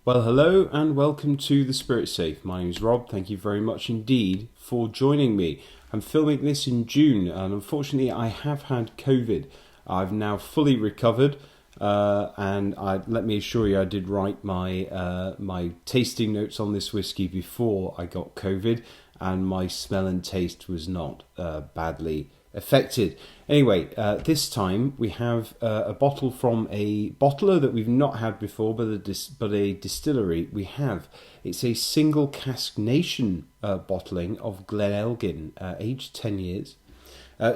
Well, hello and welcome to The Spirit Safe. My name is Rob. Thank you very much indeed for joining me. I'm filming this in June and unfortunately I have had COVID. I've now fully recovered and let me assure you I did write my tasting notes on this whiskey before I got COVID, and my smell and taste was not badly affected. Anyway, this time we have a bottle from a bottler that we've not had before, but a distillery we have. It's a Single Cask Nation bottling of Glen, Elgin, aged 10 years.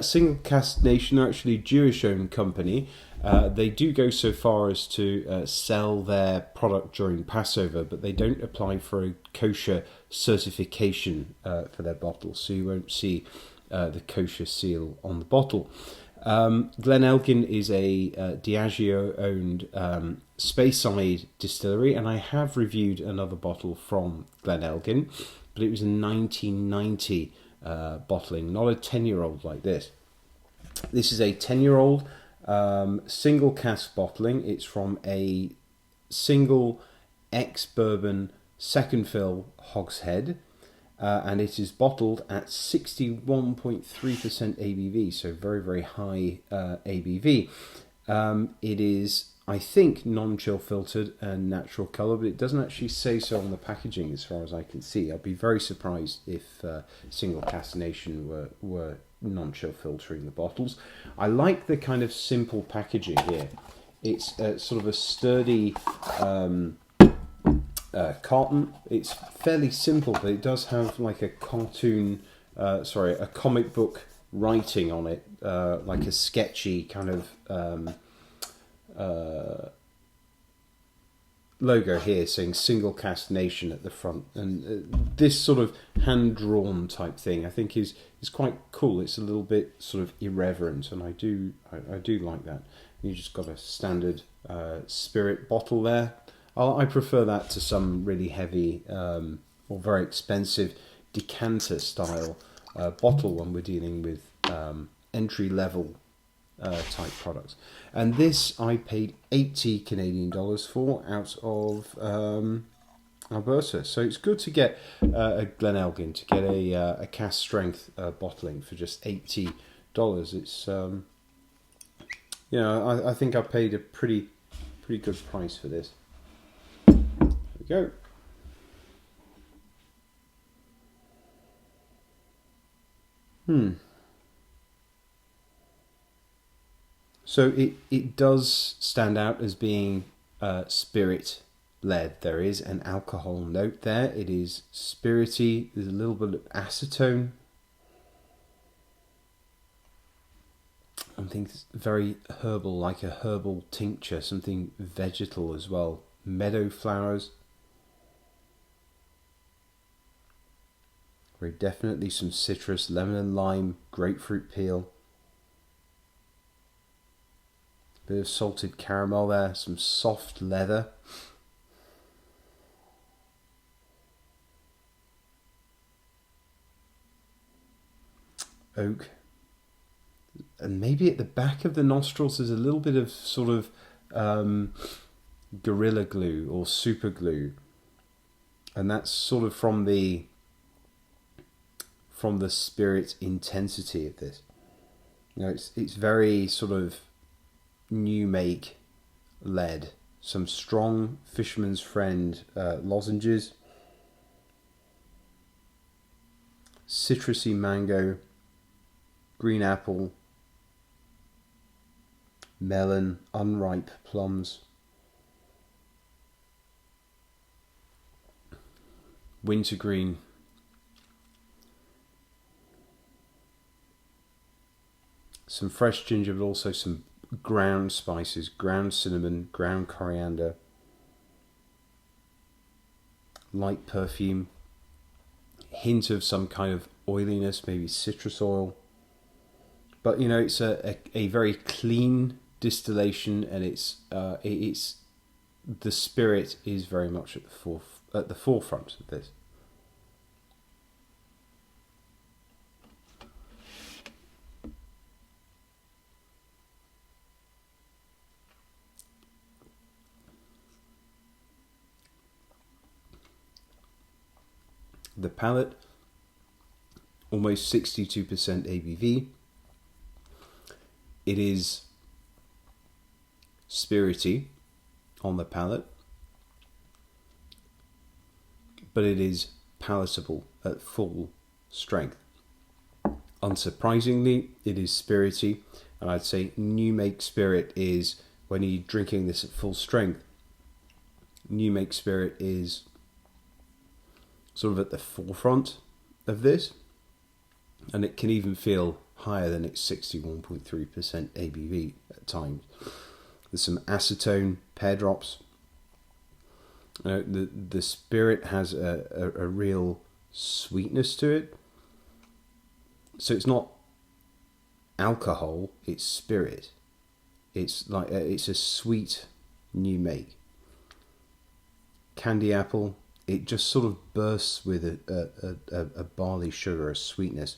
Single Cask Nation are actually a Jewish-owned company. They do go so far as to sell their product during Passover, but they don't apply for a kosher certification for their bottles, so you won't see the kosher seal on the bottle. Glen Elgin is a Diageo-owned Speyside distillery, and I have reviewed another bottle from Glen Elgin, but it was a 1990 bottling, not a 10-year-old like this. This is a 10-year-old single cask bottling. It's from a single ex-bourbon second fill hogshead. And it is bottled at 61.3% ABV, so very, very high ABV. It is, I think, non-chill filtered and natural colour, but it doesn't actually say so on the packaging as far as I can see. I'd be very surprised if Single Cask Nation were non-chill filtering the bottles. I like the kind of simple packaging here. It's sort of a sturdy carton. It's fairly simple, but it does have like a a comic book writing on it, like a sketchy kind of logo here saying Single Cask Nation at the front, and this sort of hand-drawn type thing I think is quite cool. It's a little bit sort of irreverent, and I do like that. You just got a standard spirit bottle there. I prefer that to some really heavy or very expensive decanter style bottle when we're dealing with entry level type products. And this I paid 80 Canadian dollars for out of Alberta. So it's good to get a Glen Elgin, to get a cask strength bottling for just $80. It's I think I paid a pretty good price for this. Go. So it does stand out as being spirit led. There is an alcohol note there. It is spirity. There's a little bit of acetone. I think it's very herbal, like a herbal tincture, something vegetal as well. Meadow flowers. Very definitely some citrus, lemon and lime, grapefruit peel. Bit of salted caramel there, some soft leather. Oak. And maybe at the back of the nostrils there's a little bit of sort of Gorilla Glue or super glue. And that's sort of from the spirit intensity of this. It's very sort of new make led. Some strong Fisherman's Friend lozenges, citrusy mango, green apple, melon, unripe plums, wintergreen, some fresh ginger, but also some ground spices, ground cinnamon, ground coriander, light perfume, hint of some kind of oiliness, maybe citrus oil. But it's a very clean distillation, and it's the spirit is very much at the forefront of this. The palate, almost 62% ABV. It is spirity on the palate, but it is palatable at full strength. Unsurprisingly, it is spirity, and I'd say new make spirit is, when you're drinking this at full strength, new make spirit is sort of at the forefront of this, and it can even feel higher than its 61.3% ABV at times. There's some acetone, pear drops. The spirit has a real sweetness to it. So it's not alcohol, it's spirit. It's like it's a sweet new make. Candy apple, it just sort of bursts with a barley sugar, a sweetness.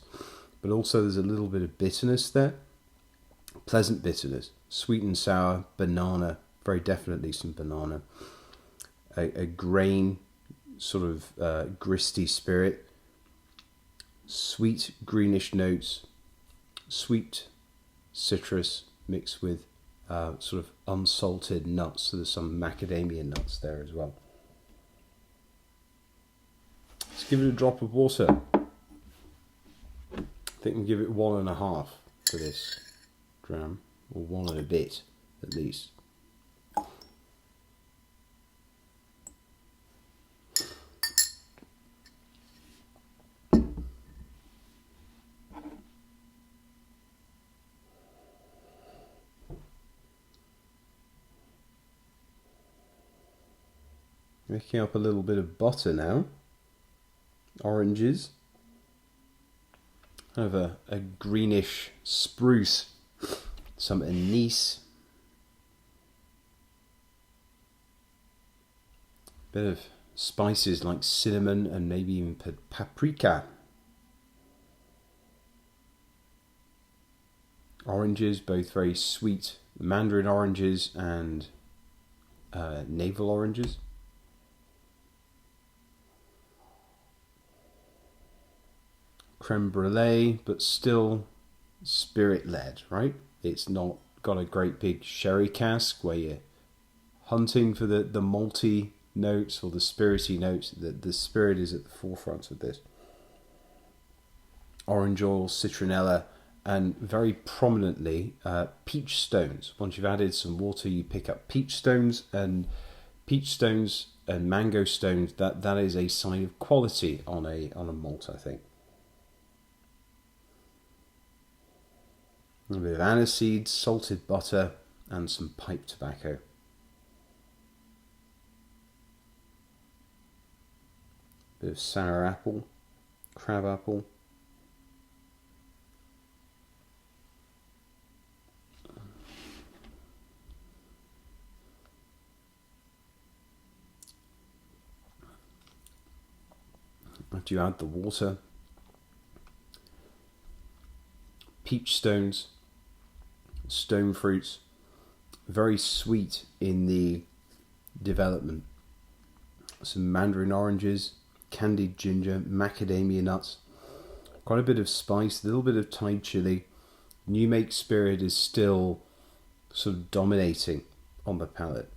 But also there's a little bit of bitterness there. Pleasant bitterness. Sweet and sour, banana, very definitely some banana. A grain, sort of gristy spirit. Sweet greenish notes. Sweet citrus mixed with sort of unsalted nuts. So there's some macadamia nuts there as well. Let's give it a drop of water. I think we'll give it 1.5 for this dram, or 1 and a bit at least. Making up a little bit of butter now. Oranges. Kind of a greenish spruce. Some anise. Bit of spices like cinnamon and maybe even paprika. Oranges, both very sweet. Mandarin oranges and navel oranges. Creme brulee, but still spirit led, right? It's not got a great big sherry cask where you're hunting for the malty notes or the spirity notes. The spirit is at the forefront of this. Orange oil, citronella, and very prominently peach stones. Once you've added some water, you pick up peach stones and mango stones. That is a sign of quality on a malt, I think. A bit of aniseed, salted butter, and some pipe tobacco. Bit of sour apple, crab apple. After you add the water, peach stones, stone fruits, very sweet in the development. Some mandarin oranges, candied ginger, macadamia nuts, quite a bit of spice, a little bit of Thai chili. New make spirit is still sort of dominating on the palate.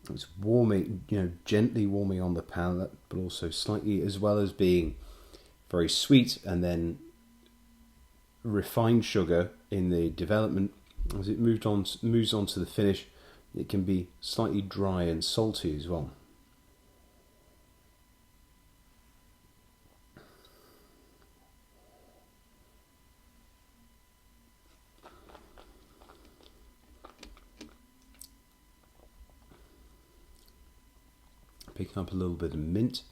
It's warming, gently warming on the palate, but also slightly, as well as being very sweet, and then refined sugar in the development. As it moves on to the finish, it can be slightly dry and salty as well. Picking up a little bit of mint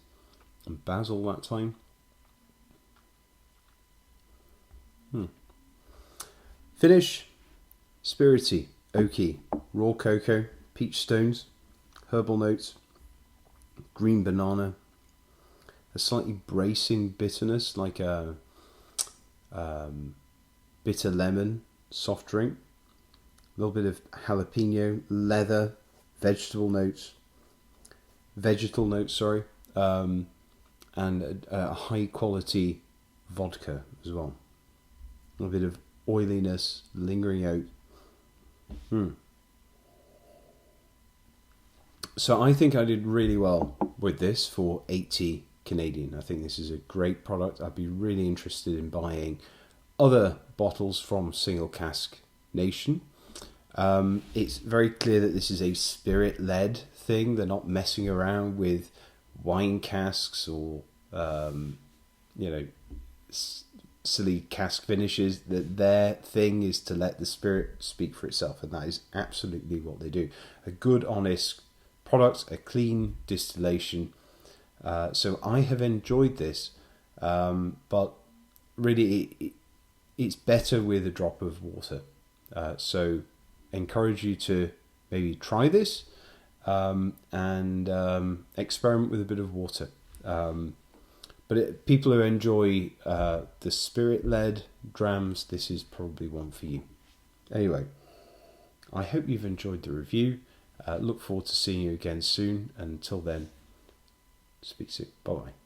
and basil that time. Finish, spirity, oaky, raw cocoa, peach stones, herbal notes, green banana, a slightly bracing bitterness like a bitter lemon soft drink, a little bit of jalapeno, leather, vegetal notes, and a high quality vodka as well. A bit of oiliness lingering out. So I think I did really well with this for 80 Canadian. I think this is a great product. I'd be really interested in buying other bottles from Single Cask Nation. It's very clear that this is a spirit-led thing. They're not messing around with wine casks or silly cask finishes. That their thing is to let the spirit speak for itself, and that is absolutely what they do. A good, honest product, a clean distillation. So I have enjoyed this, but really it's better with a drop of water. So encourage you to maybe try this and experiment with a bit of water. But people who enjoy the spirit-led drams, this is probably one for you. Anyway, I hope you've enjoyed the review. Look forward to seeing you again soon. Until then, speak soon. Bye-bye.